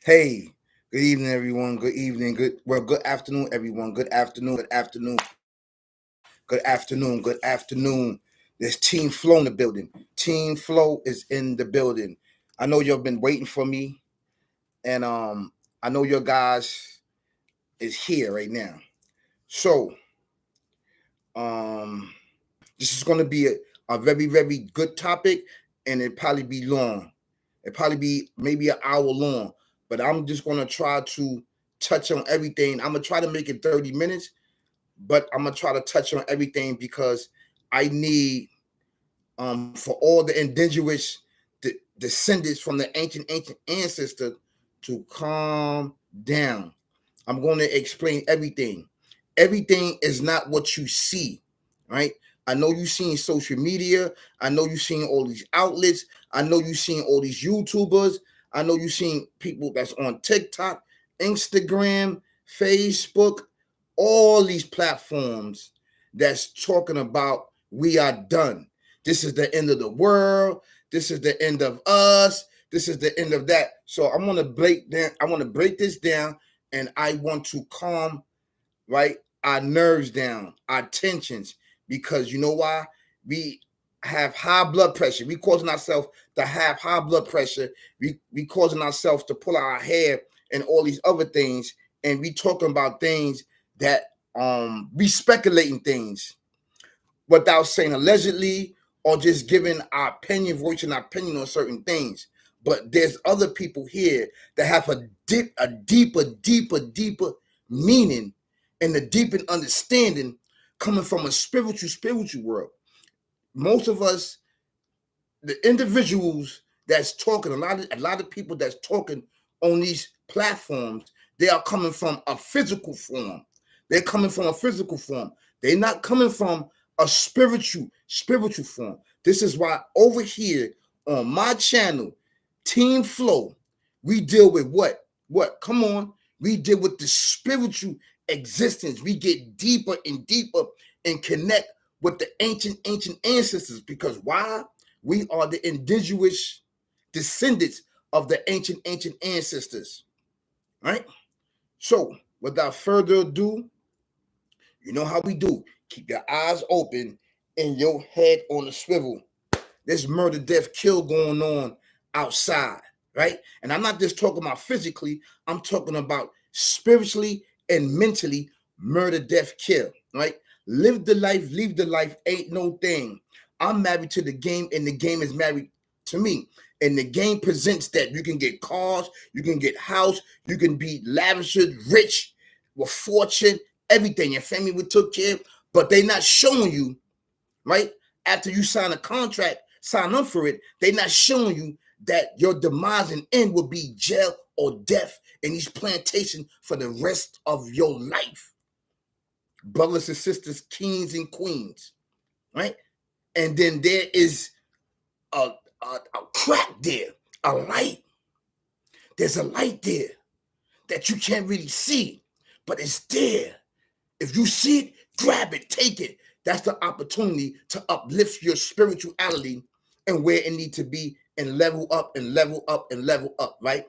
Hey, good evening, everyone. Good evening. Good afternoon, everyone. Good afternoon. Good afternoon. Good afternoon. Good afternoon. There's Team Flow in the building. Team Flow is in the building. I know you've been waiting for me, and I know your guys is here right now. So, um, this is going to be a very very good topic, and it probably be long. It probably be maybe an hour long, but I'm just gonna try to touch on everything. I'm gonna try to make it 30 minutes, but I'm gonna try to touch on everything because I need for all the indigenous descendants from the ancient ancestors to calm down. I'm going to explain everything. Everything is not what you see, right? I know you've seen social media. I know you've seen all these outlets. I know you've seen all these YouTubers. I know you've seen people that's on TikTok, Instagram, Facebook, all these platforms that's talking about we are done. This is the end of the world. This is the end of us. This is the end of that. So I'm gonna break down. I want to break this down, and I want to calm right our nerves down, our tensions, because you know why we have high blood pressure. We causing ourselves to have high blood pressure. We causing ourselves to pull our hair and all these other things, and we talking about things that we speculating things without saying allegedly or just giving our opinion, voicing our opinion on certain things. But there's other people here that have a deeper meaning and a deeper understanding coming from a spiritual world. Most of us, the individuals that's talking, a lot of people that's talking on these platforms, they are coming from a physical form. They're coming from a physical form. They're not coming from a spiritual form. This is why over here on my channel, Team Flow, we deal with what? What? Come on. We deal with the spiritual existence. We get deeper and deeper and connect with the ancient ancestors. Because why? We are the indigenous descendants of the ancient ancestors, right? So, without further ado, you know how we do. Keep your eyes open and your head on the swivel. There's murder, death, kill going on outside, right? And I'm not just talking about physically, I'm talking about spiritually and mentally murder, death, kill, right? Live the life, leave the life, ain't no thing. I'm married to the game, and the game is married to me. And the game presents that you can get cars, you can get house, you can be lavish, rich, with fortune, everything. Your family would took care, but they not showing you, right? After you sign a contract, sign up for it, they're not showing you that your demise and end will be jail or death in these plantations for the rest of your life. Brothers and sisters, kings and queens, right? And then there is a crack there, a light. There's a light there that you can't really see, but it's there. If you see it, grab it, take it. That's the opportunity to uplift your spirituality and where it need to be and level up and level up and level up, right?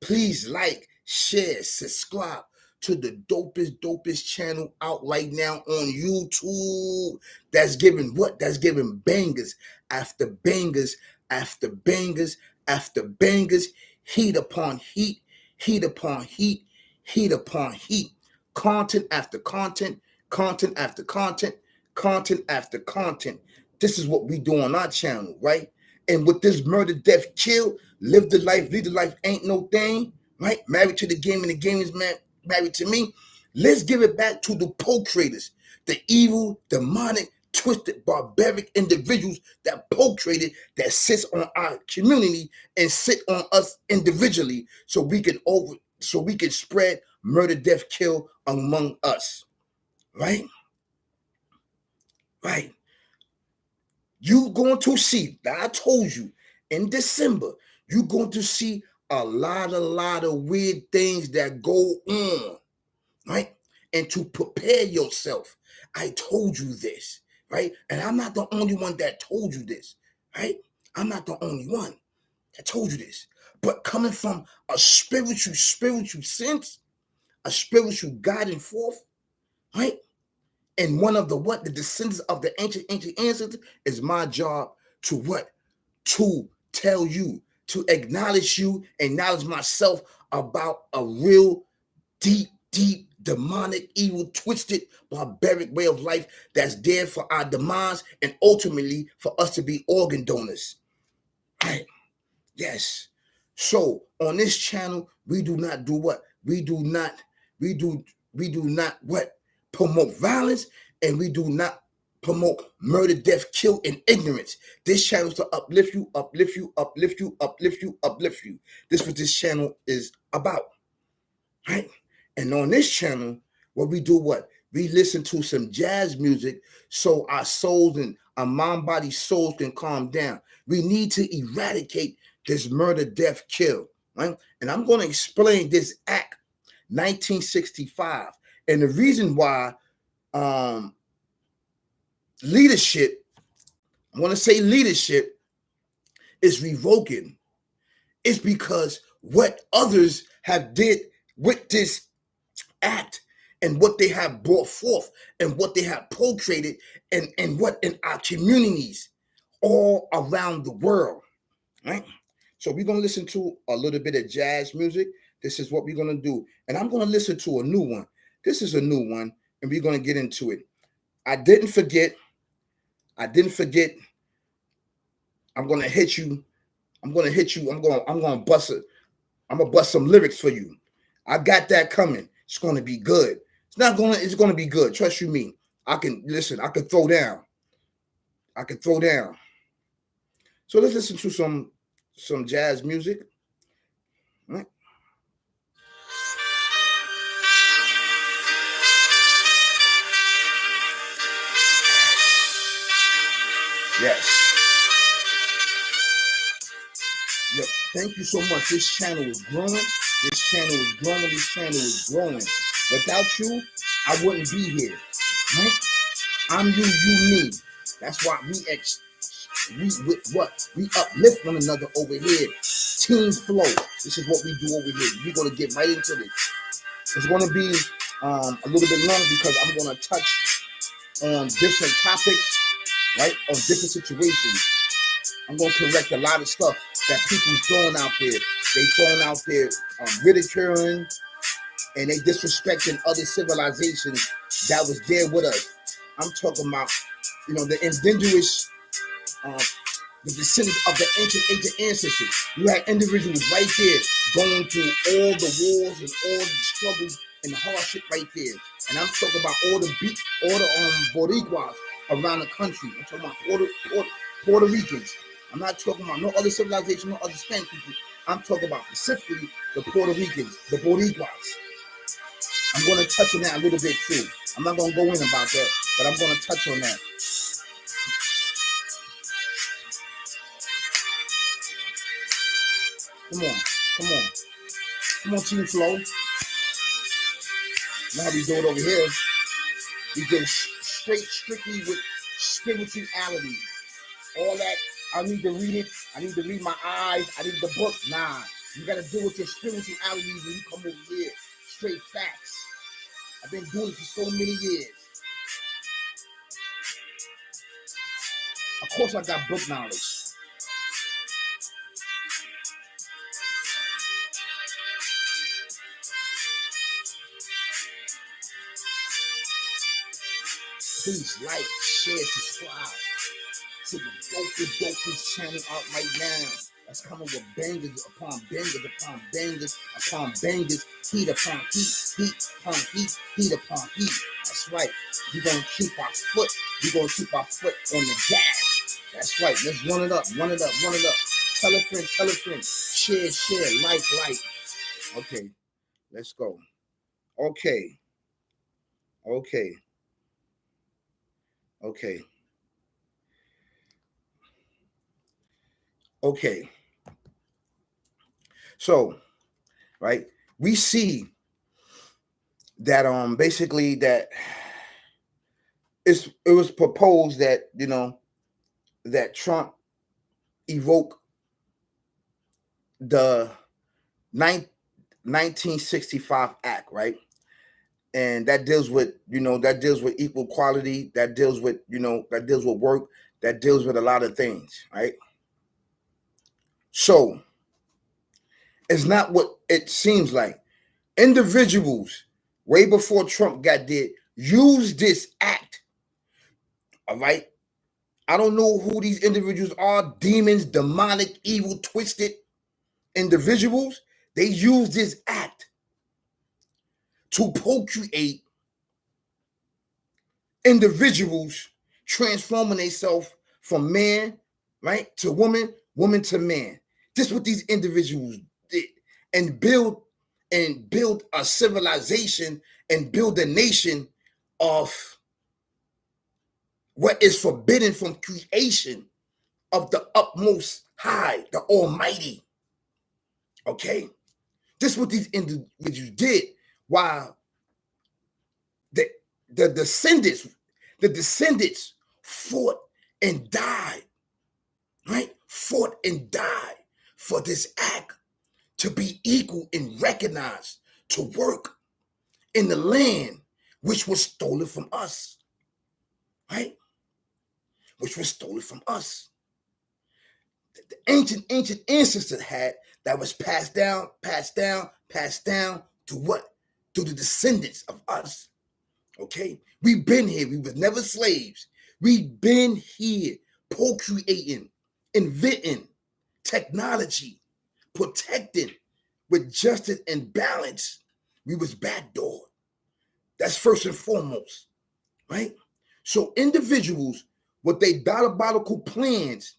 Please like, share, subscribe to the dopest channel out right now on YouTube. That's giving what? That's giving bangers after bangers after bangers after bangers, heat upon heat, heat upon heat, heat upon heat, content after content, content after content, content after content. This is what we do on our channel, right? And with this murder, death, kill, live the life, lead the life, ain't no thing, right? Married to the game, and the game is married to me. Let's give it back to the co-creators, the evil, demonic, twisted, barbaric individuals that co-created, that sits on our community and sit on us individually, so we can spread murder, death, kill among us, right? Right. You going to see, I told you, in December, you're going to see a lot of weird things that go on, right? And to prepare yourself, I told you this, right? And I'm not the only one that told you this, right? I'm not the only one. I told you this. But coming from a spiritual sense, a spiritual guiding forth, right? And one of the descendants of the ancient ancestors is my job to what? To tell you, to acknowledge you, acknowledge myself about a real deep, demonic, evil, twisted, barbaric way of life that's there for our demise and ultimately for us to be organ donors. Right? Yes. So on this channel, we do not do what? We do not what? Promote violence, and we do not promote murder, death, kill, and ignorance. This channel is to uplift you, uplift you, uplift you, uplift you, uplift you. This is what this channel is about. Right? And on this channel, what we do what? We listen to some jazz music so our souls and our mind, body, souls can calm down. We need to eradicate this murder, death, kill. Right? And I'm going to explain this act, 1965. And the reason why leadership, I want to say leadership, is revoking. It's because what others have did with this act and what they have brought forth and what they have portrayed and what in our communities all around the world, right? So we're going to listen to a little bit of jazz music. This is what we're going to do. And I'm going to listen to a new one. This is a new one, and we're going to get into it. I didn't forget. I'm going to hit you. I'm going to bust it. I'm going to bust some lyrics for you. I got that coming. It's going to be good. It's going to be good. Trust you me. I can throw down. So let's listen to some jazz music. Right? Yes. Look, thank you so much. This channel is growing. Without you, I wouldn't be here. Right? I'm you, me. That's why we uplift one another over here. Team flow. This is what we do over here. We're gonna get right into this. It's gonna be a little bit long because I'm gonna touch on different topics, right? On different situations. I'm gonna correct a lot of stuff that people's throwing out there. They throwing out there ridiculing and they disrespecting other civilizations that was there with us. I'm talking about, the indigenous, the descendants of the ancient ancestors. You had individuals right there going through all the wars and all the struggles and the hardship right there. And I'm talking about all the Boricuas around the country. I'm talking about Puerto Ricans. I'm not talking about no other civilization, no other Spanish people. I'm talking about specifically the Puerto Ricans, the Boricuas. I'm going to touch on that a little bit too. I'm not going to go in about that, but I'm going to touch on that. Come on, Team Flow. Now we do it over here. We go strictly with spirituality. All that, I need to read it. I need to read my eyes. I need the book. Nah, you got to deal with your spirituality when you come over here. Straight facts. I've been doing it for so many years. Of course, I got book knowledge. Please like, share, subscribe to the dopest channel out right now. That's coming with bangers upon bangers upon bangers upon bangers, heat upon heat, heat upon heat, heat upon heat. That's right. We're gonna keep our foot on the gas. That's right. Let's run it up. Tell a friend. Share, like. Okay, let's go. Okay. So, right, we see that basically that it was proposed that that Trump evoke the 1965 Act, right? And that deals with, that deals with equal quality, that deals with, that deals with work, that deals with a lot of things, right? So it's not what it seems like. Individuals, way before Trump got there, used this act, all right? I don't know who these individuals are, demons, demonic, evil, twisted individuals. They use this act to procreate individuals transforming themselves from man, right, to woman, woman to man. This is what these individuals did, and build a civilization and build a nation of what is forbidden from creation of the utmost high, the Almighty. Okay, this is what these individuals did. While the descendants fought and died, right? Fought and died for this act to be equal and recognized, to work in the land which was stolen from us, right? Which was stolen from us. The ancient ancestors had, that was passed down to what? To the descendants of us. Okay? We've been here. We were never slaves. We've been here procreating, inventing technology, protecting with justice and balance. We was backdoored. That's first and foremost, right? So individuals with their diabolical plans,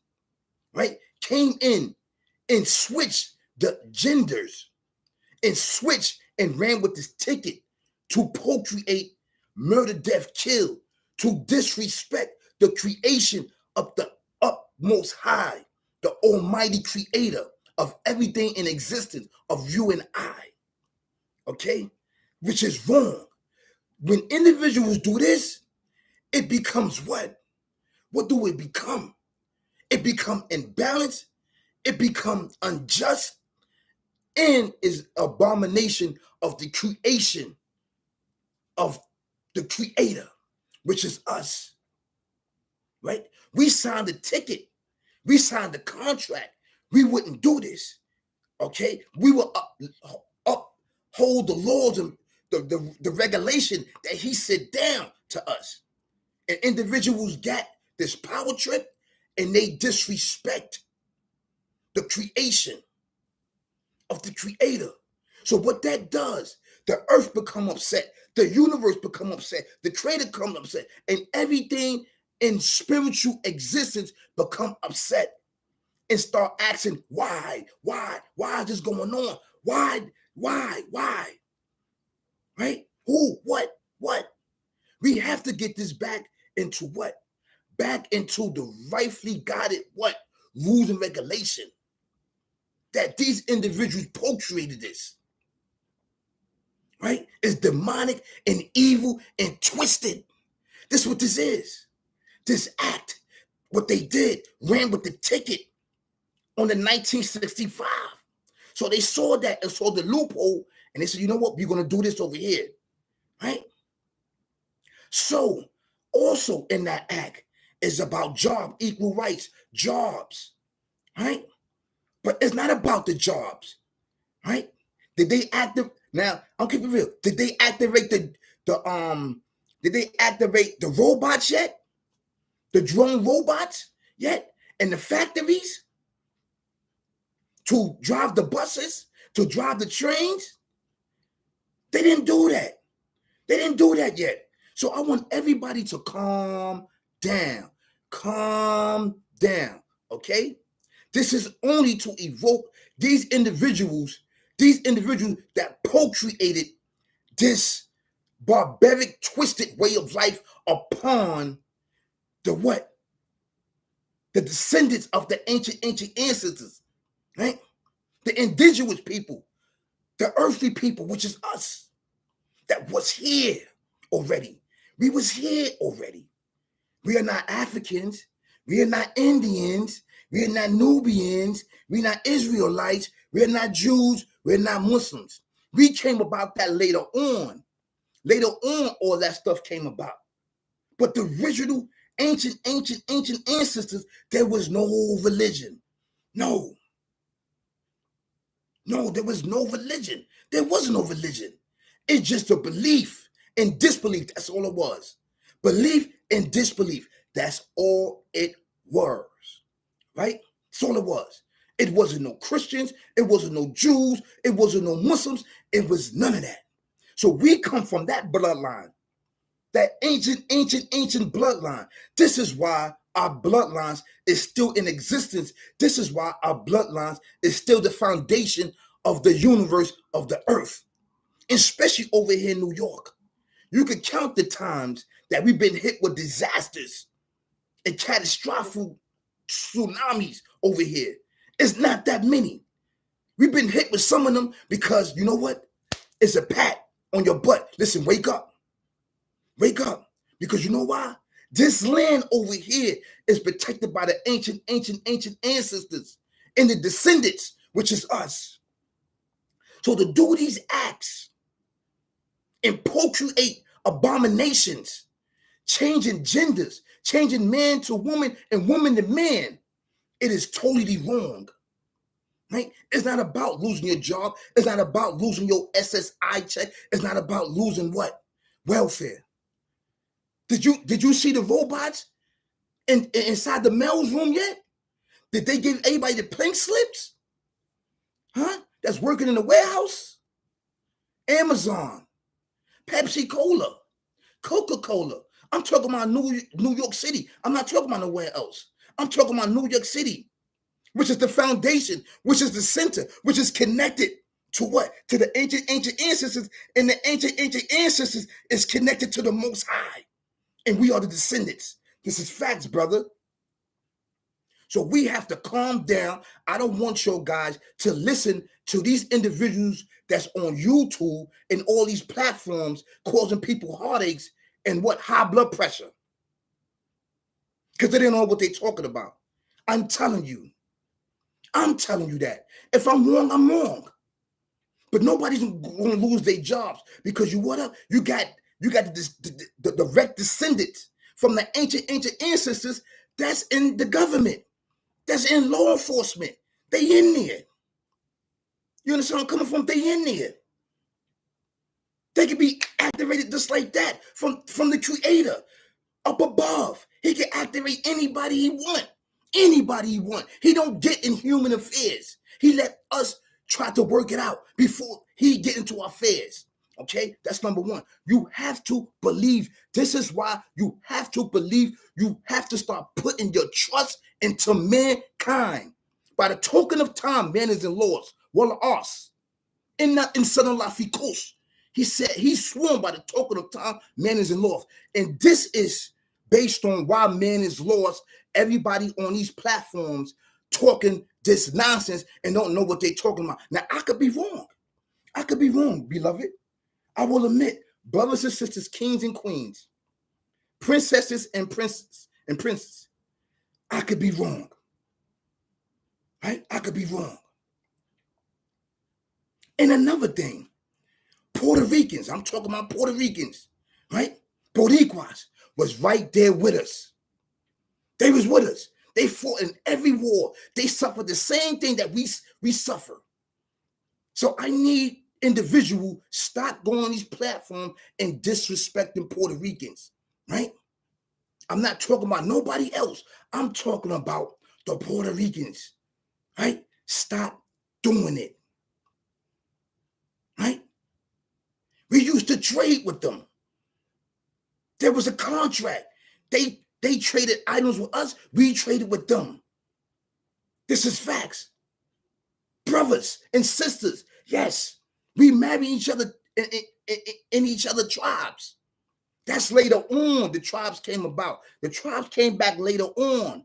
right, came in and switched the genders and switched and ran with this ticket to procreate, murder, death, kill, to disrespect the creation of the utmost high, the almighty creator of everything in existence, of you and I, okay? Which is wrong. When individuals do this, it becomes what? What do it become? It become imbalanced, it become unjust, and is abomination of the creation of the creator, which is us, right? We signed the ticket. We signed the contract. We wouldn't do this, okay? We will uphold the laws and the regulation that he set down to us. And individuals got this power trip and they disrespect the creation of the creator. So what that does, the earth become upset, the universe become upset, the creator come upset, and everything in spiritual existence become upset and start asking, why is this going on? Why? Right? Who? What? We have to get this back into what? Back into the rightfully guided what? Rules and regulation. That these individuals procreated this. Right? It's demonic and evil and twisted. This is what this is. This act, what they did, ran with the ticket on the 1965. So they saw that and saw the loophole, and they said, you know what? We're going to do this over here. Right? So also in that act is about job, equal rights, jobs. Right? But it's not about the jobs. Right? Did they activate? Now, I'm keeping it real. Did they activate the robots yet? The drone robots yet? In the factories? To drive the buses? To drive the trains? They didn't do that. They didn't do that yet. So I want everybody to calm down. Calm down. Okay? This is only to evoke these individuals that procreated this barbaric, twisted way of life upon the what? The descendants of the ancient ancestors, right? The indigenous people, the earthly people, which is us, that was here already. We was here already. We are not Africans. We are not Indians. We are not Nubians. We are not Israelites. We're not Jews. We're not Muslims. We came about that later on. Later on, all that stuff came about. But the original ancient ancestors, there was no religion. No, there was no religion. There was no religion. It's just a belief and disbelief. That's all it was. Belief and disbelief. That's all it was. Right? That's all it was. It wasn't no Christians. It wasn't no Jews. It wasn't no Muslims. It was none of that. So we come from that bloodline. That ancient bloodline. This is why our bloodlines is still in existence. This is why our bloodlines is still the foundation of the universe, of the earth, especially over here in New York. You can count the times that we've been hit with disasters and catastrophic tsunamis over here. It's not that many. We've been hit with some of them because, you know what? It's a pat on your butt. Listen, wake up. Wake up. Because you know why? This land over here is protected by the ancient ancestors and the descendants, which is us. So to do these acts and procreate abominations, changing genders, changing man to woman and woman to man, it is totally wrong. Right? It's not about losing your job. It's not about losing your SSI check. It's not about losing what? Welfare. Did you see the robots inside the mail's room yet? Did they give everybody the pink slips? Huh? That's working in the warehouse? Amazon, Pepsi Cola, Coca-Cola. I'm talking about New York City. I'm not talking about nowhere else. I'm talking about New York City, which is the foundation, which is the center, which is connected to what? To the ancient ancestors, and the ancient ancestors is connected to the Most High. And we are the descendants. This is facts, brother. So we have to calm down. I don't want your guys to listen to these individuals that's on YouTube and all these platforms causing people heartaches and what? High blood pressure. Because they don't know what they're talking about. I'm telling you that. If I'm wrong, I'm wrong. But nobody's going to lose their jobs because you got the direct descendants from the ancient ancestors that's in the government, that's in law enforcement. They in there. You understand where I'm coming from? They in there. They can be activated just like that from the creator up above. He can activate anybody he want. Anybody he want. He don't get in human affairs. He let us try to work it out before he get into our affairs. Okay, that's number one. You have to believe. This is why you have to believe. You have to start putting your trust into mankind. By the token of time, man is in laws. Well, us. In Southern Laficos, he said, he sworn by the token of time, man is in laws. And this is based on why man is lost. Everybody on these platforms talking this nonsense and don't know what they're talking about. Now, I could be wrong. I could be wrong, beloved. I will admit, brothers and sisters, kings and queens, princesses and princes, I could be wrong. Right? I could be wrong. And another thing, Puerto Ricans, I'm talking about Puerto Ricans, right? Boricuas was right there with us. They was with us. They fought in every war. They suffered the same thing that we suffer. So I need individual stop going on these platforms and disrespecting Puerto Ricans, right? I'm not talking about nobody else. I'm talking about the Puerto Ricans, right? Stop doing it, right? We used to trade with them. There was a contract. They traded items with us. We traded with them. This is facts. Brothers and sisters, yes, we marry each other in each other tribes. That's later on. The tribes came about. The tribes came back later on.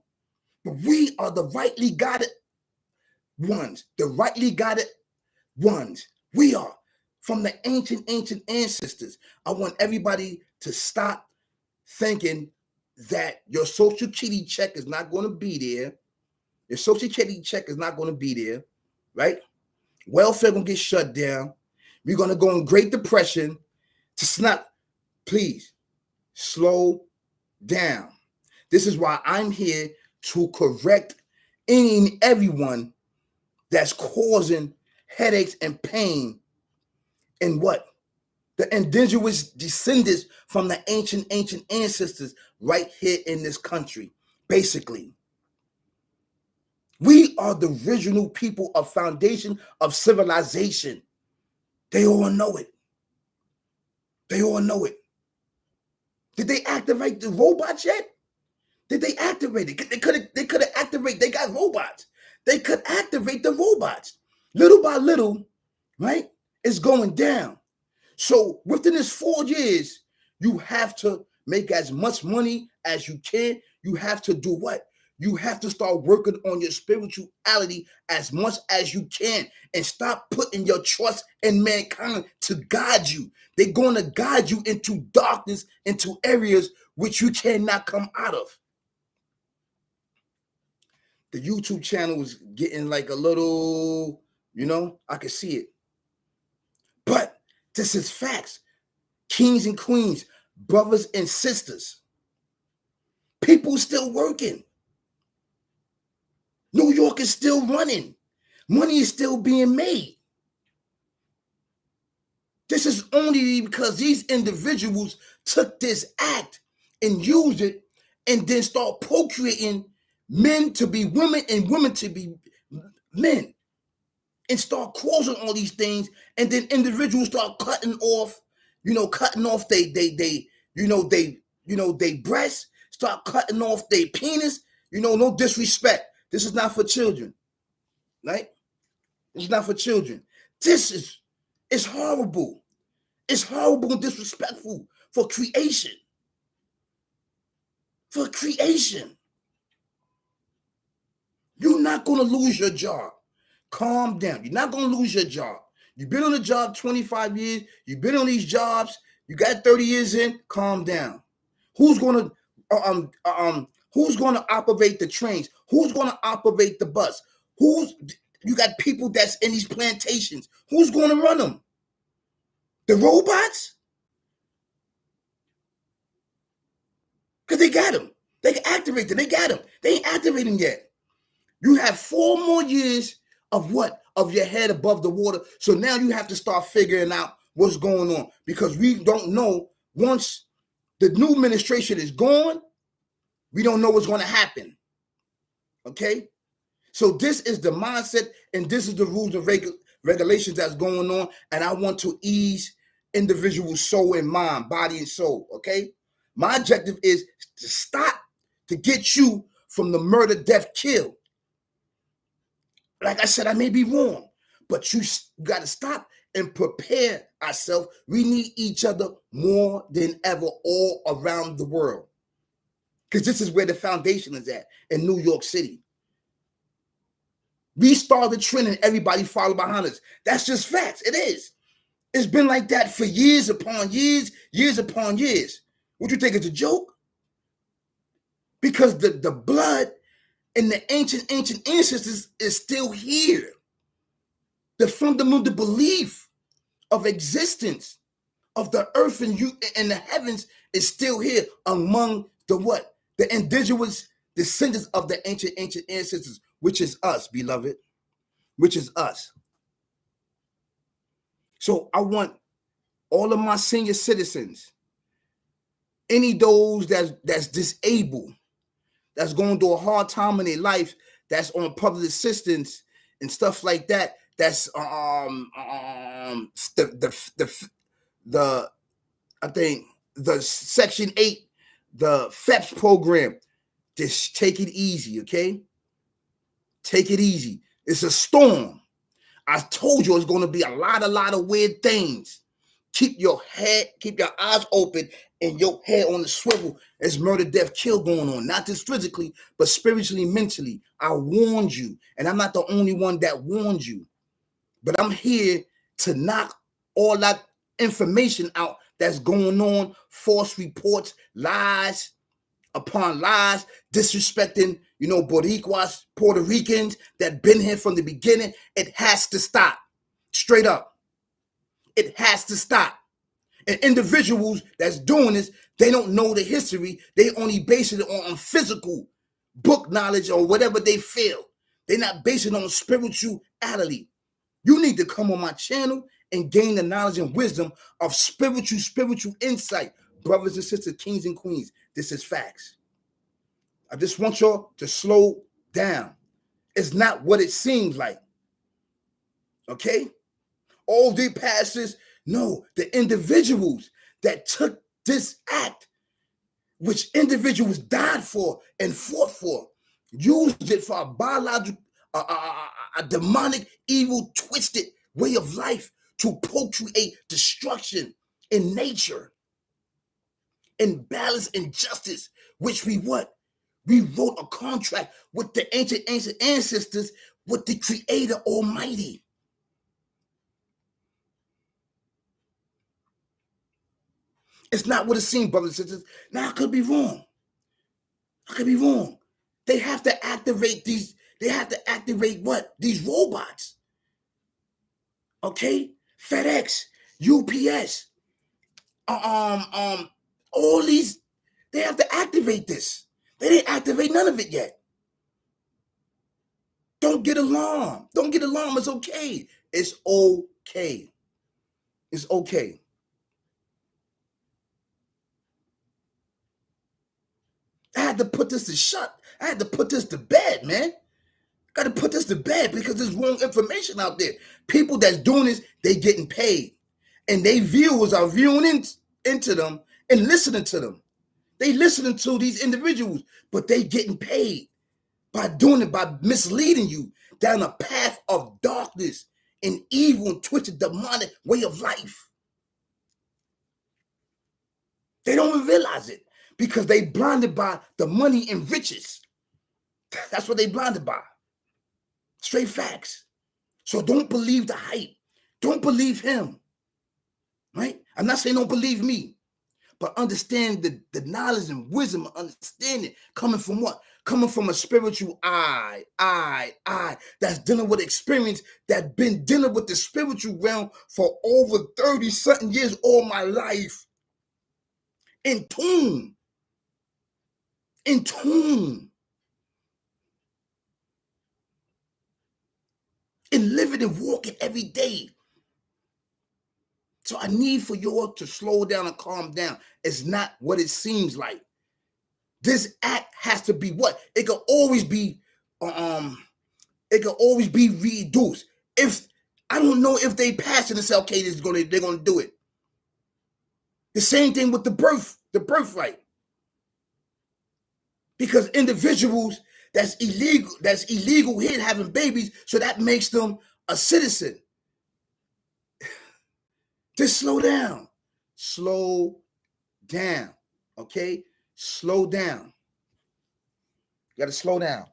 But we are the rightly guided ones. The rightly guided ones. We are from the ancient ancestors. I want everybody to stop thinking that your social security check is not going to be there. Your social security check is not going to be there, right? Welfare gonna get shut down. We're gonna go in Great Depression. To snap, please slow down. This is why I'm here to correct any and everyone that's causing headaches and pain in what? The indigenous descendants from the ancient ancestors right here in this country. Basically, we are the original people of foundation of civilization. They all know it. They all know it. Did they activate the robots yet? Did they activate it? They could have activated. They got robots. They could activate the robots. Little by little, right? It's going down. So within this 4 years, you have to make as much money as you can. You have to do what? You have to start working on your spirituality as much as you can and stop putting your trust in mankind to guide you. They're going to guide you into darkness, into areas which you cannot come out of. The YouTube channel is getting like a little, I can see it. But this is facts. Kings and queens, brothers and sisters. People still working. New York is still running. Money is still being made. This is only because these individuals took this act and used it and then start procreating men to be women and women to be men and start causing all these things. And then individuals start cutting off they breasts, start cutting off their penis. No disrespect. This is not for children, right? It's not for children. It's horrible. It's horrible and disrespectful for creation. For creation. You're not going to lose your job. Calm down. You're not going to lose your job. You've been on the job 25 years. You've been on these jobs. You got 30 years in. Calm down. Who's going to operate the trains? Who's going to operate the bus? You got people that's in these plantations. Who's going to run them? The robots? Because they got them. They can activate them. They got them. They ain't activated them yet. You have 4 more years of what? Of your head above the water. So now you have to start figuring out what's going on, because we don't know. Once the new administration is gone, we don't know what's going to happen. Okay? So this is the mindset and this is the rules and regulations that's going on. And I want to ease individual soul and mind, body and soul. Okay? My objective is to stop, to get you from the murder, death, kill. Like I said, I may be wrong, but you got to stop and prepare ourselves. We need each other more than ever all around the world, because this is where the foundation is at in New York City. We started the trend and everybody followed behind us. That's just facts. It is. It's been like that for years upon years, years upon years. What you think is a joke? Because the blood and the ancient ancestors is still here. The fundamental belief of existence of the earth and the heavens is still here among the what? The indigenous descendants of the ancient ancestors, which is us, beloved, which is us. So I want all of my senior citizens, any those that's disabled, that's going through a hard time in their life, that's on public assistance and stuff like that, that's the I think the Section 8, the FEPS program. Just take it easy, okay? Take it easy. It's a storm. I told you it's going to be a lot of weird things. Keep your eyes open and your head on the swivel. There's murder, death, kill going on. Not just physically, but spiritually, mentally. I warned you, and I'm not the only one that warned you. But I'm here to knock all that information out that's going on, false reports, lies upon lies, disrespecting, Boricuas, Puerto Ricans that been here from the beginning. It has to stop. Straight up. It has to stop. And individuals that's doing this, they don't know the history. They only base it on physical book knowledge or whatever they feel. They're not basing it on spirituality. You need to come on my channel and gain the knowledge and wisdom of spiritual insight. Brothers and sisters, kings and queens, this is facts. I just want y'all to slow down. It's not what it seems like. Okay? All the pastors, no, the individuals that took this act, which individuals died for and fought for, used it for a biological, a demonic, evil, twisted way of life to procreate destruction in nature, imbalance and justice, which we what? We wrote a contract with the ancient ancestors, with the Creator Almighty. It's not what it seems, brothers and sisters. Now, I could be wrong. They have to activate these. They have to activate what? These robots. Okay? FedEx, UPS, all these, they have to activate this. They didn't activate none of it yet. Don't get alarmed. Don't get alarmed. It's okay. It's okay. It's okay. I had to put this to bed, man. Got to put this to bed because there's wrong information out there. People that's doing this, they getting paid. And they viewers are viewing into them and listening to them. They listening to these individuals, but they getting paid by doing it, by misleading you down a path of darkness and evil and twisted demonic way of life. They don't even realize it because they blinded by the money and riches. That's what they blinded by. Straight facts. So don't believe the hype. Don't believe him. Right? I'm not saying don't believe me, but understand the knowledge and wisdom and understanding coming from what? Coming from a spiritual eye that's dealing with experience, that's been dealing with the spiritual realm for over 30-something years, all my life. In tune. And living and walking every day. So I need for you all to slow down and calm down. It's not what it seems like. This act has to be what? It can always be reduced. If I don't know if they pass it and say, okay, they're gonna do it. The same thing with the birthright. Because individuals that's illegal here having babies, so that makes them a citizen. Just slow down. Okay? Slow down. You got to slow down.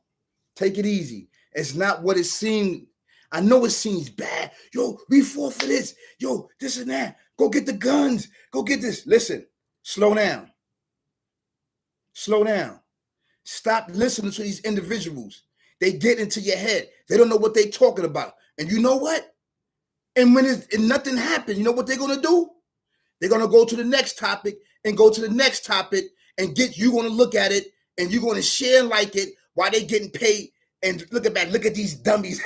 Take it easy. It's not what it seems. I know it seems bad. Yo, we fought for this. Yo, this and that. Go get the guns. Go get this. Listen, slow down. Stop listening to these individuals. They get into your head. They don't know what they're talking about. And you know what? And when nothing happens, you know what they're going to do? They're going to go to the next topic and go to the next topic and you're going to look at it and you're going to share and like it while they're getting paid. And look at these dummies.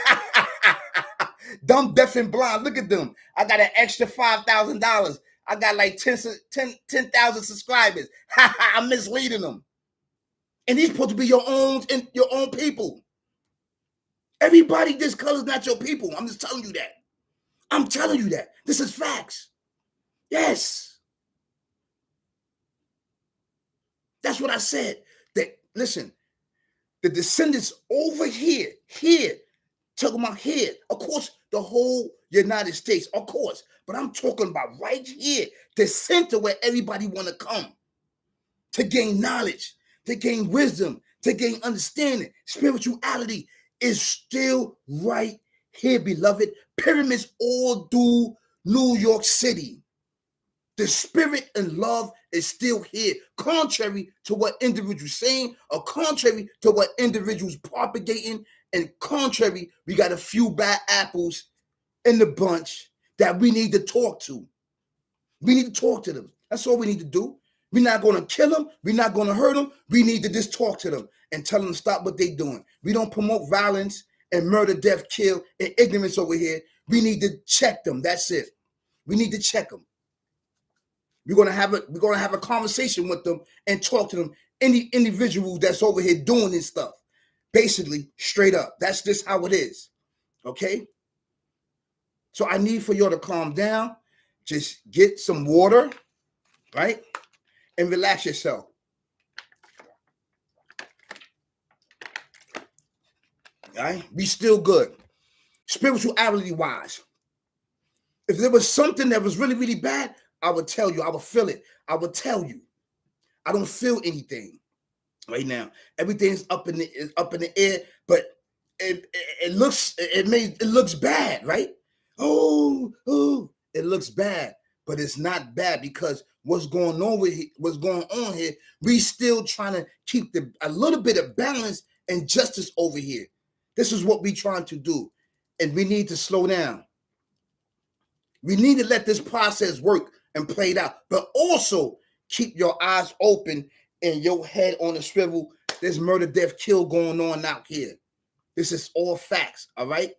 Dumb, deaf, and blind. Look at them. I got an extra $5,000. I got like 10,000 subscribers. I'm misleading them. And these supposed to be your own people. Everybody this color is not your people. I'm just telling you that. This is facts. Yes. That's what I said. Listen, the descendants over here, talking about here, of course, the whole United States, of course, but I'm talking about right here, the center where everybody want to come to gain knowledge, to gain wisdom, to gain understanding. Spirituality is still right here, beloved. Pyramids all through New York City. The spirit and love is still here, contrary to what individuals saying, or contrary to what individuals propagating, and contrary, we got a few bad apples in the bunch that we need to talk to. We need to talk to them. That's all we need to do. We're not going to kill them. We're not going to hurt them. We need to just talk to them and tell them to stop what they're doing. We don't promote violence and murder, death, kill, and ignorance over here. We need to check them. That's it. We need to check them. We're going to have a conversation with them and talk to them. Any individual that's over here doing this stuff, basically, straight up. That's just how it is. Okay? So I need for y'all to calm down. Just get some water, right? And relax yourself. All right? Be still good. Spirituality wise. If there was something that was really, really bad, I would tell you. I would feel it. I would tell you. I don't feel anything right now. Everything's up in the air, but it looks bad, right? Oh, it looks bad, but it's not bad because what's going on here, we still trying to keep a little bit of balance and justice over here. This is what we trying to do, and we need to slow down. We need to let this process work and play it out, but also keep your eyes open and your head on a swivel. There's murder, death, kill going on out here. This is all facts, all right?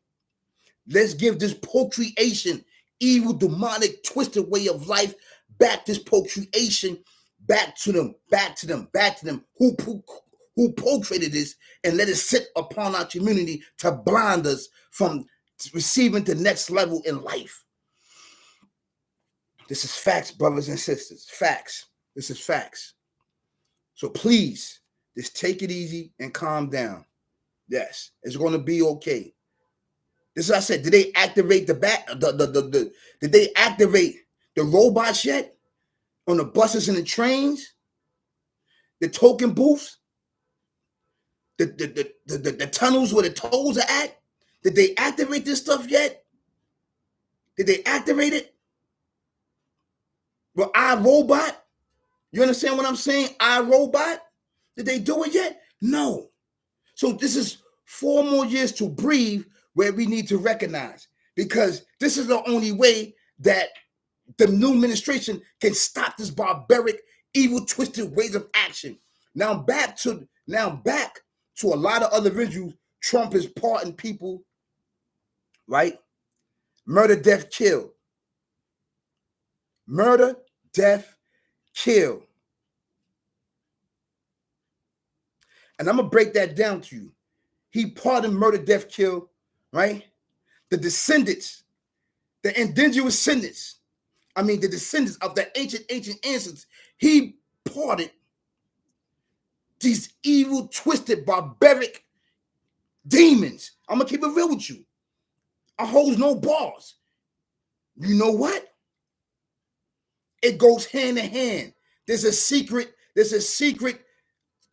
Let's give this procreation, evil, demonic, twisted way of life back. This procreation back to them who procreated this, and let it sit upon our community to blind us from receiving the next level in life. This is facts, brothers and sisters. Facts. This is facts. So please, just take it easy and calm down. Yes, it's going to be okay. This is what I said. Did they activate did they activate the robots yet? On the buses and the trains? The token booths? The tunnels where the tolls are at? Did they activate this stuff yet? Did they activate it? Well, iRobot? You understand what I'm saying? iRobot? Did they do it yet? No. So this is 4 more years to breathe where we need to recognize, because this is the only way that the new administration can stop this barbaric, evil, twisted ways of action. Now back to a lot of other individuals. Trump is pardoning people, right? Murder, death, kill. Murder, death, kill. And I'm going to break that down to you. He pardoned murder, death, kill, right? The descendants, the indigenous descendants, the descendants of the ancient ancestors, he pardoned these evil, twisted, barbaric demons. I'm going to keep it real with you. I hold no bars. You know what? It goes hand in hand. There's a secret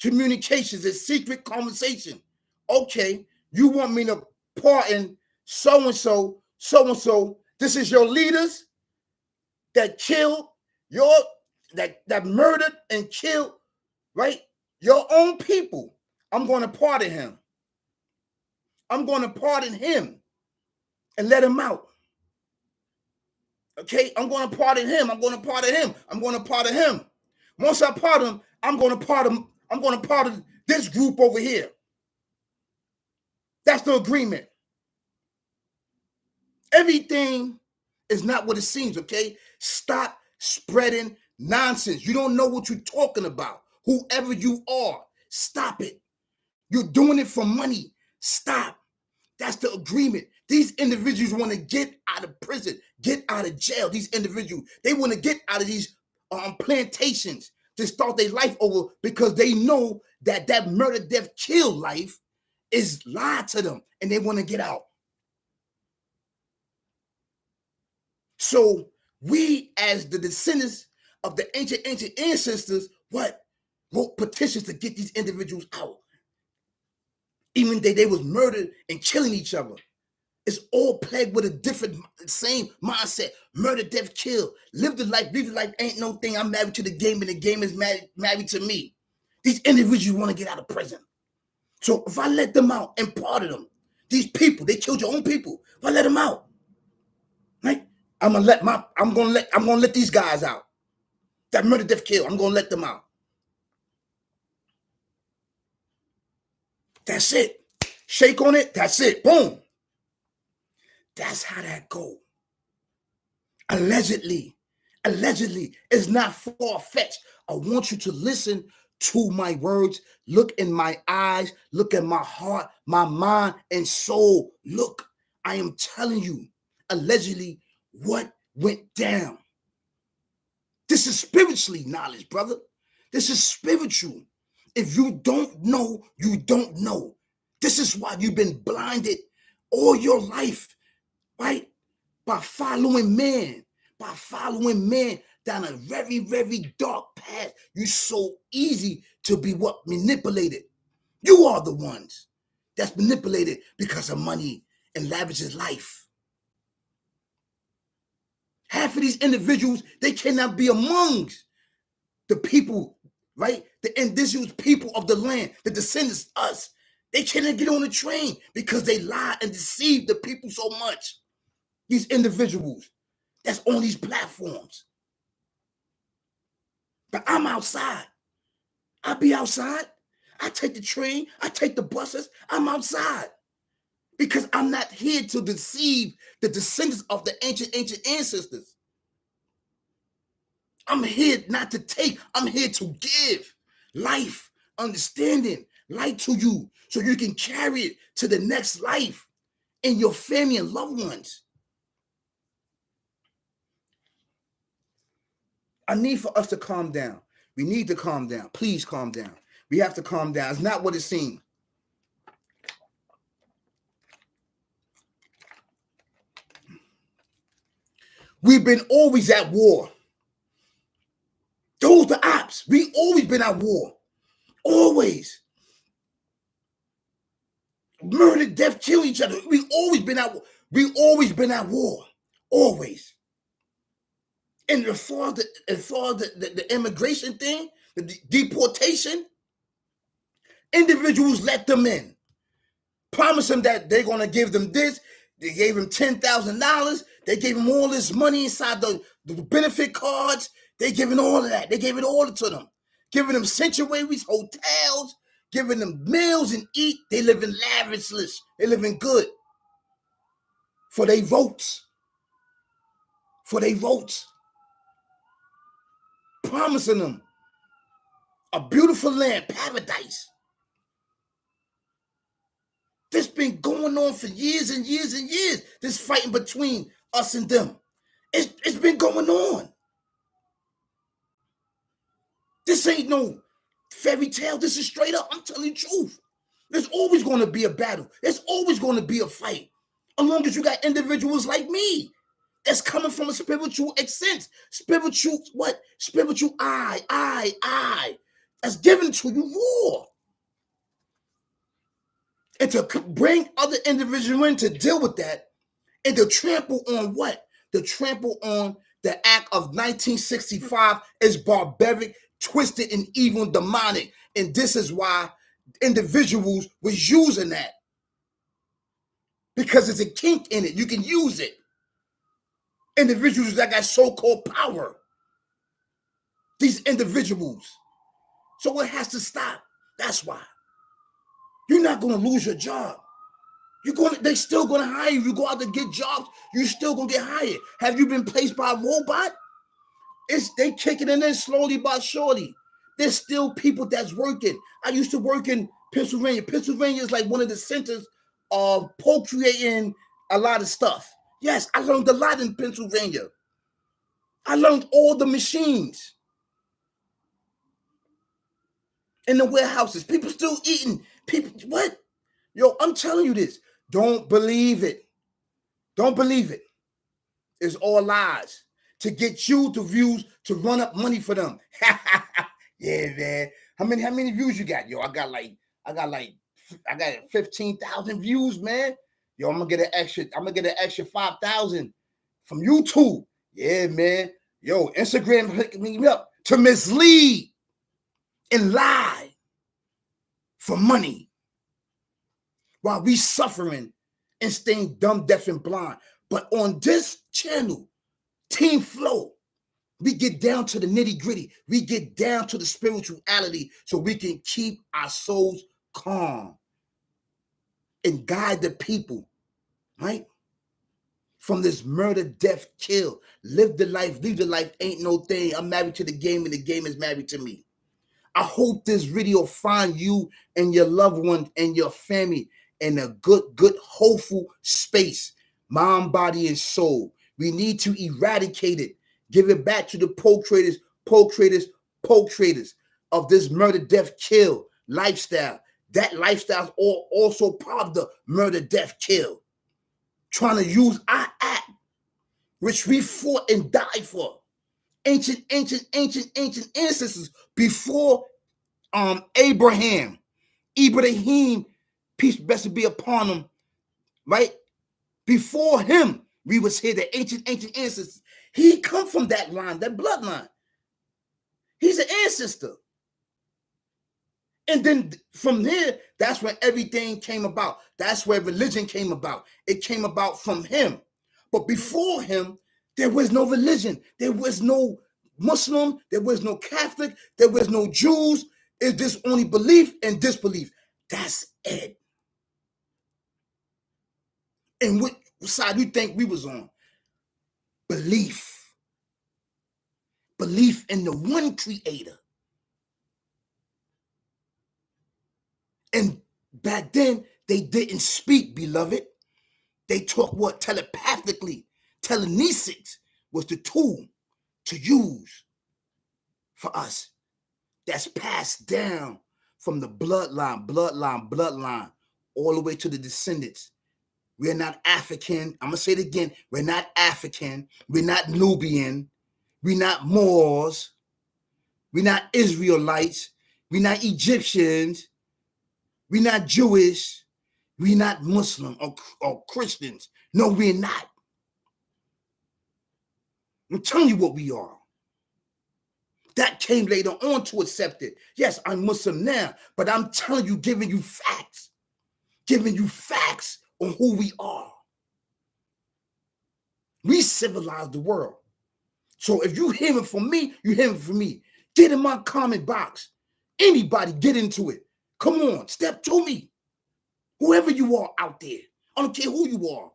communications, a secret conversation. Okay, you want me to pardon so-and-so, so-and-so. This is your leaders that killed that murdered and killed, right? Your own people. I'm going to pardon him. I'm going to pardon him and let him out. Okay, I'm going to pardon him. I'm going to pardon him. I'm going to pardon him. Once I pardon him, I'm going to pardon this group over here. That's the agreement. Everything is not what it seems, okay? Stop spreading nonsense. You don't know what you're talking about. Whoever you are, stop it. You're doing it for money. Stop. That's the agreement. These individuals want to get out of prison, get out of jail. These individuals, they want to get out of these plantations to start their life over, because they know that murder, death, kill life is lied to them, and they want to get out. So we, as the descendants of the ancient ancestors, wrote petitions to get these individuals out. Even though they was murdered and killing each other. It's all plagued with a same mindset. Murder, death, kill. Live the life, ain't no thing. I'm married to the game, and the game is married to me. These individuals want to get out of prison. So if I let them out and pardon them, these people, they killed your own people. If I let them out, I'm gonna let these guys out. That murder, death, kill. I'm gonna let them out. That's it. Shake on it. That's it. Boom. That's how that go. Allegedly. It's not far-fetched. I want you to listen to my words. Look in my eyes. Look at my heart, my mind, and soul. Look, I am telling you, allegedly, what went down. This is spiritually knowledge, brother. This is spiritual. If you don't know, you don't know. This is why you've been blinded all your life, right? By following men down a very, very dark path. You're so easy to be manipulated. You are the ones that's manipulated because of money and lavishes life. Half of these individuals, they cannot be amongst the people, right? The indigenous people of the land, the descendants, us. They cannot get on the train because they lie and deceive the people so much. These individuals that's on these platforms. But I'm outside. I be outside. I take the train. I take the buses. I'm outside. Because I'm not here to deceive the descendants of the ancient ancestors. I'm here not to take. I'm here to give life, understanding, light to you so you can carry it to the next life in your family and loved ones. I need for us to calm down. We need to calm down. Please calm down. We have to calm down. It's not what it seems. We've been always at war. Those the ops. We always been at war. Always. Murder, death, kill each other. We always been at war. We always been at war. Always. And as far as the immigration thing, the deportation, individuals let them in. Promise them that they're going to give them this. They gave him $10,000. They gave him all this money inside the benefit cards. They giving all of that. They gave it all to them. Giving them sanctuaries, hotels, giving them meals and eat. They living lavishly. They living good. For their votes. Promising them a beautiful land, paradise. This been going on for years and years and years. This fighting between us and them. It's been going on. This ain't no fairy tale. This is straight up. I'm telling you the truth. There's always going to be a battle. There's always going to be a fight. As long as you got individuals like me that's coming from a spiritual sense. Spiritual what? Spiritual I. That's given to you raw. And to bring other individuals in to deal with that and to trample on what? To trample on the act of 1965 is barbaric, twisted, and evil and demonic. And this is why individuals was using that. Because it's a kink in it. You can use it. Individuals that got so-called power. These individuals. So it has to stop. That's why. You're not going to lose your job. They're still going to hire you. You go out to get jobs, you're still going to get hired. Have you been placed by a robot? They kicking it in slowly but surely. There's still people that's working. I used to work in Pennsylvania. Pennsylvania is like one of the centers of procreating a lot of stuff. Yes, I learned a lot in Pennsylvania. I learned all the machines in the warehouses. People still eating. People, what? Yo, I'm telling you this. Don't believe it. Don't believe it. It's all lies to get you to views to run up money for them. Yeah, man. How many views you got? Yo, I got 15,000 views, man. Yo, I'm gonna get an extra 5,000 from YouTube. Yeah, man. Yo, Instagram hooking me up to mislead and lie for money while we suffering and staying dumb, deaf, and blind. But on this channel, Team flow. We get down to the nitty gritty. We get down to the spirituality so we can keep our souls calm and guide the people, right? From this murder, death, kill. Live the life, leave the life, ain't no thing. I'm married to the game and the game is married to me. I hope this video find you and your loved one and your family in a good, hopeful space. Mind, body, and soul. We need to eradicate it. Give it back to the procreators of this murder, death, kill lifestyle. That lifestyle is also part of the murder, death, kill. Trying to use our act, which we fought and died for. Ancient ancestors before Ibrahim, peace blessed be upon him, right? Before him, we was here, the ancient ancestors. He come from that line, that bloodline. He's an ancestor. And then from here, that's when everything came about. That's where religion came about. It came about from him. But before him, there was no religion. There was no Muslim. There was no Catholic. There was no Jews. It's just only belief and disbelief. That's it. And what side you think we was on? Belief. Belief in the one creator. And back then, they didn't speak, beloved. They talk what? Telepathically. Telekinesis was the tool to use for us. That's passed down from the bloodline, all the way to the descendants. We're not African. I'm going to say it again. We're not African. We're not Nubian. We're not Moors. We're not Israelites. We're not Egyptians. We're not Jewish. We're not Muslim or Christians. No, we're not. I'm telling you what we are. That came later on to accept it. Yes, I'm Muslim now, but I'm telling you, giving you facts on who we are. We civilized the world. So if you hearing from me, you hearing from me. Get in my comment box. Anybody get into it. Come on, step to me. Whoever you are out there, I don't care who you are.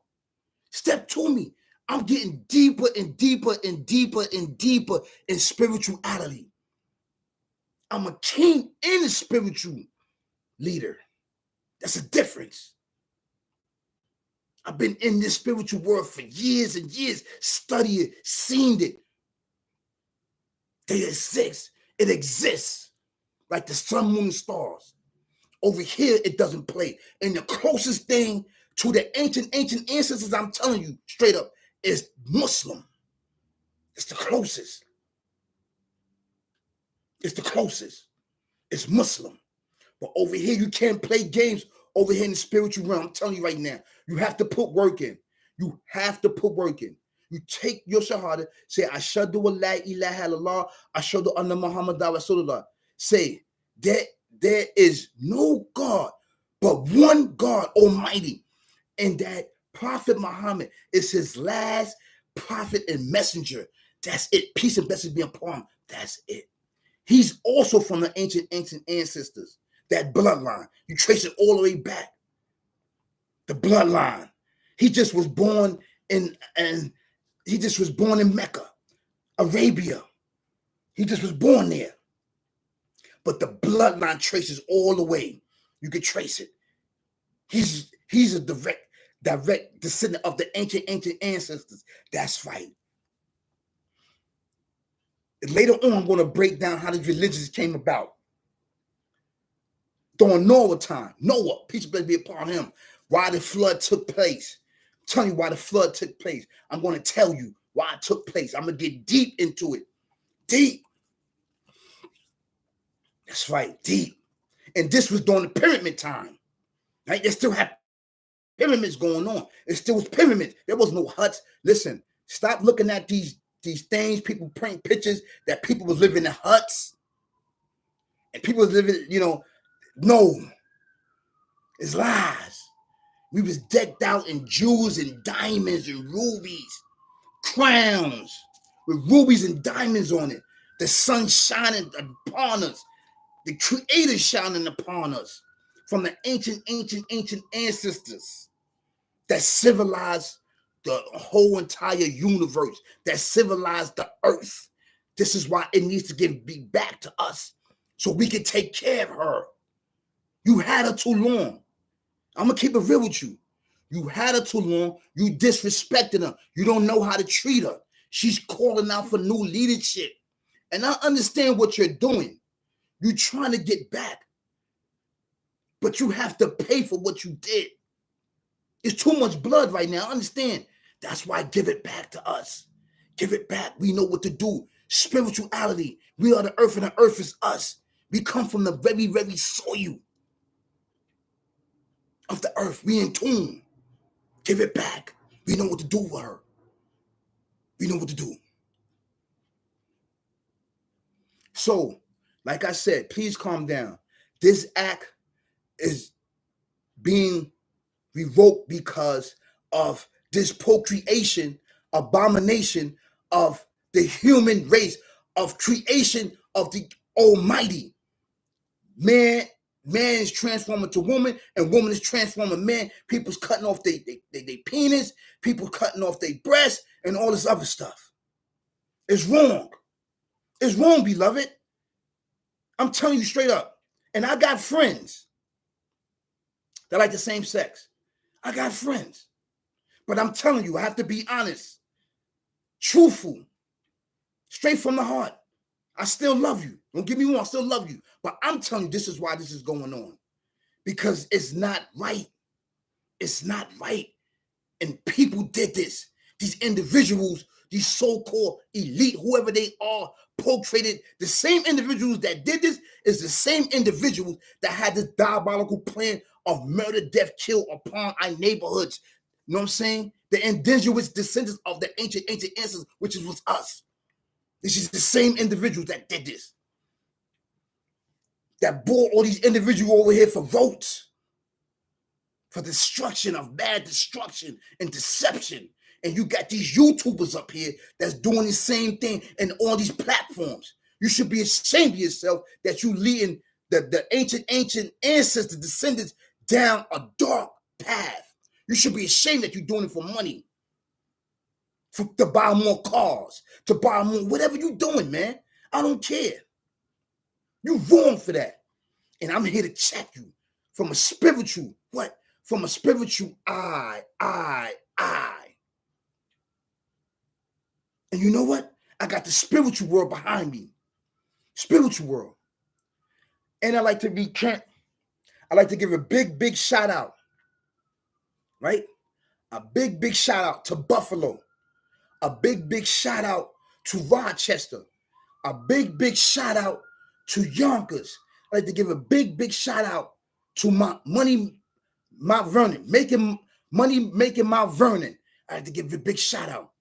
Step to me. I'm getting deeper and deeper and deeper and deeper in spirituality. I'm a king and a spiritual leader. That's a difference. I've been in this spiritual world for years and years, studying, seen it. They exist. It exists like the sun, moon, and stars. Over here, it doesn't play. And the closest thing to the ancient ancestors, I'm telling you straight up, is Muslim. It's the closest. It's the closest. It's Muslim. But over here, you can't play games over here in the spiritual realm. I'm telling you right now, you have to put work in. You have to put work in. You take your shahada, say, Ashhadu an la ilaha illallah, Ashhadu anna Muhammadan Rasulullah. Say, there is no God but one God Almighty. And that Prophet Muhammad is his last prophet and messenger. That's it. Peace and blessings be upon him. That's it. He's also from the ancient ancestors. That bloodline. You trace it all the way back. The bloodline. He just was born in Mecca, Arabia. He just was born there. But the bloodline traces all the way. You can trace it. He's a direct descendant of the ancient ancestors. That's right. And later on, I'm going to break down how these religions came about. During Noah time, Noah, peace be upon him, why the flood took place. I'm telling you why the flood took place. I'm going to tell you why it took place. I'm going to get deep into it. Deep. That's right, deep. And this was during the pyramid time. Right? They still have pyramids going on. It still was pyramids. There was no huts. Listen, stop looking at these things. People print pictures that people was living in huts. And people was living, no. It's lies. We was decked out in jewels and diamonds and rubies, crowns. with rubies and diamonds on it. The sun shining upon us. The Creator shining upon us from the ancient ancestors that civilized the whole entire universe, that civilized the earth. This is why it needs to be back to us so we can take care of her. You had her too long. I'm going to keep it real with you. You had her too long. You disrespected her. You don't know how to treat her. She's calling out for new leadership. And I understand what you're doing. You're trying to get back. But you have to pay for what you did. It's too much blood right now. I understand. That's why give it back to us. Give it back. We know what to do. Spirituality. We are the earth and the earth is us. We come from the very, very soil of the earth. We in tune. Give it back. We know what to do with her. We know what to do. So, like I said, please calm down. This act is being revoked because of this procreation, abomination of the human race, of creation of the Almighty. Man is transforming to woman, and woman is transforming man. People's cutting off their penis, people cutting off their breasts, and all this other stuff. It's wrong. It's wrong, beloved. I'm telling you straight up. And I got friends that like the same sex. I got friends. But I'm telling you, I have to be honest, truthful, straight from the heart. I still love you. Don't get me wrong, I still love you. But I'm telling you, this is why this is going on. Because it's not right. It's not right. And people did this. These individuals, these so-called elite, whoever they are, procreated. The same individuals that did this is the same individuals that had this diabolical plan of murder, death, kill upon our neighborhoods. You know what I'm saying? The indigenous descendants of the ancient ancestors, which was us. This is the same individuals that did this. That brought all these individuals over here for votes. For destruction of bad destruction and deception. And you got these YouTubers up here that's doing the same thing in all these platforms. You should be ashamed of yourself that you leading the ancient ancestors, descendants down a dark path. You should be ashamed that you're doing it for money. To buy more cars, to buy more, whatever you're doing, man. I don't care. You're wrong for that. And I'm here to check you from a spiritual, what? From a spiritual eye. And you know what? I got the spiritual world behind me. Spiritual world. And I like to give a big shout out. Right? A big shout out to Buffalo. A big shout out to Rochester. A big shout out to Yonkers. I like to give a big shout out to Mount Vernon. Making Mount Vernon. I like to give a big shout out.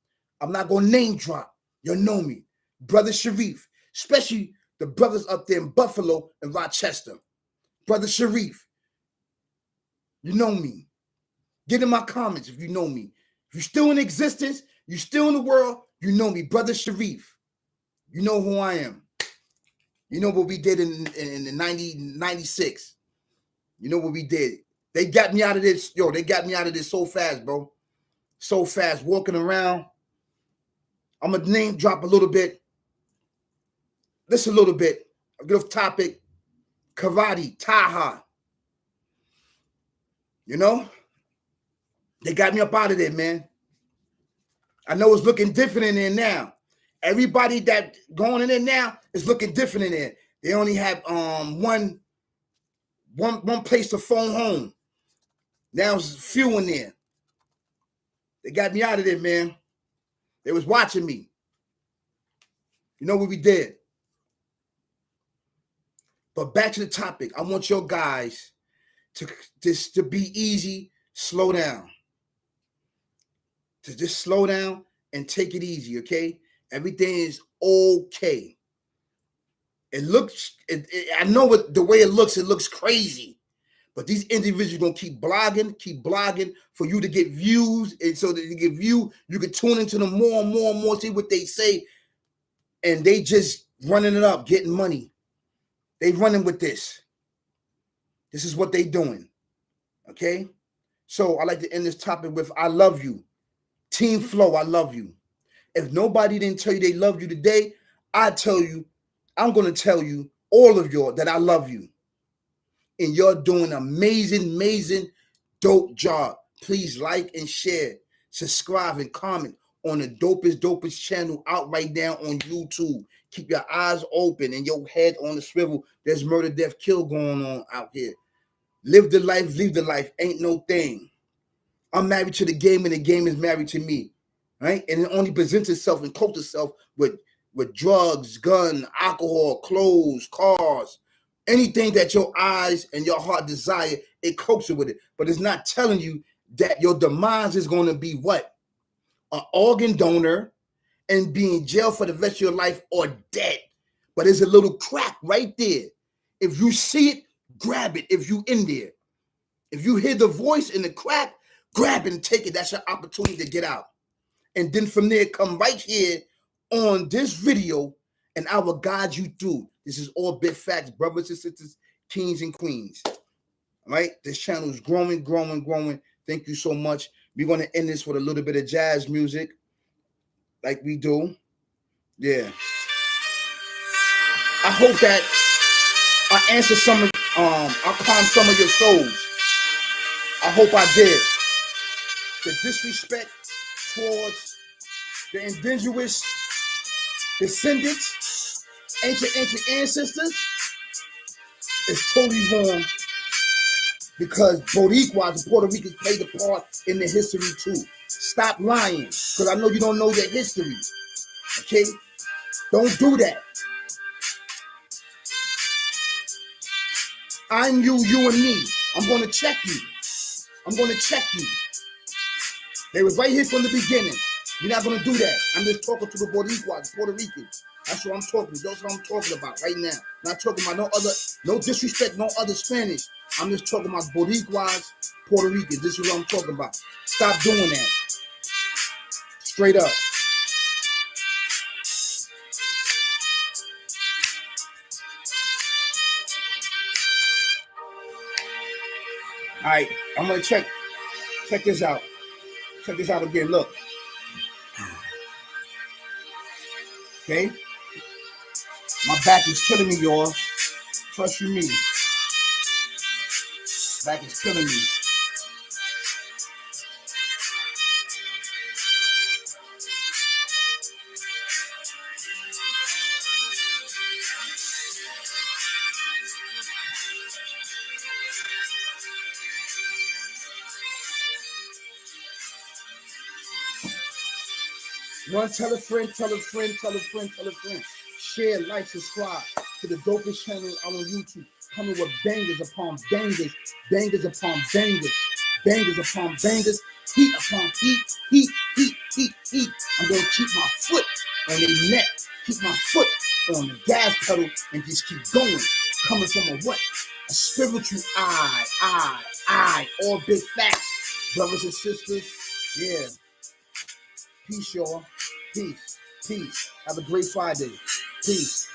I'm not going to name drop. You know me. Brother Sharif. Especially the brothers up there in Buffalo and Rochester. Brother Sharif. You know me. Get in my comments if you know me. If you're still in existence, you're still in the world, you know me. Brother Sharif. You know who I am. You know what we did in 96. You know what we did. They got me out of this. Yo, they got me out of this so fast, bro. So fast. Walking around. I'm going to name drop a little bit. Listen a little bit. I'll get off topic. Karate, Taha. You know? They got me up out of there, man. I know it's looking different in there now. Everybody that going in there now is looking different in there. They only have one place to phone home. Now there's few in there. They got me out of there, man. They was watching me. You know what we did. But back to the topic. I want your guys to be easy, slow down. To just slow down and take it easy, okay? Everything is okay. It looks, I know what the way it looks crazy. But these individuals going to keep blogging for you to get views. And so that you get views, you can tune into them more and more, see what they say. and they just running it up, getting money. They running with this. This is what they doing. Okay? So I like to end this topic with I love you. Team Flow, I love you. If nobody didn't tell you they love you today, I'm going to tell you, all of y'all, that I love you. And you're doing amazing, dope job. Please like and share, subscribe and comment on the dopest channel out right now on YouTube. Keep your eyes open and your head on the swivel. There's murder, death, kill going on out here. Live the life, leave the life. Ain't no thing. I'm married to the game and the game is married to me. Right? And it only presents itself and coats itself with drugs, gun, alcohol, clothes, cars, anything that your eyes and your heart desire, it coats it with it. But it's not telling you that your demise is going to be what? An organ donor and be in jail for the rest of your life or dead. But there's a little crack right there. If you see it, grab it if you in there. If you hear the voice in the crack, grab it and take it. That's your opportunity to get out. And then from there, come right here on this video, and I will guide you through. This is all big facts, brothers and sisters, kings and queens. All right? This channel is growing. Thank you so much. We're going to end this with a little bit of jazz music, like we do. Yeah. I hope that I answered some of, I calmed some of your souls. I hope I did. The disrespect towards the indigenous descendants, ancient ancestors, is totally wrong, because Boricuas and Puerto Ricans played a part in the history too. Stop lying, because I know you don't know their history. Okay? Don't do that. I'm you and me. I'm going to check you. They was right here from the beginning. You're not going to do that. I'm just talking to the Boricuas, Puerto Ricans. That's what I'm talking. That's what I'm talking about right now. Not talking about no disrespect, no other Spanish. I'm just talking about Boricuas, Puerto Ricans. This is what I'm talking about. Stop doing that. Straight up. All right, I'm going to check this out. Check this out again. Look. Okay? My back is killing me, y'all. Trust you me. Back is killing me. One, tell a friend. Share, like, subscribe to the dopest channel out on YouTube. Coming with bangers upon bangers, bangers upon bangers, bangers upon bangers, heat upon heat. I'm going to keep my foot on their neck, keep my foot on the gas pedal, and just keep going. Coming from a what? A spiritual eye, all big facts. Brothers and sisters, yeah. Peace, y'all. Peace. Have a great Friday. Peace.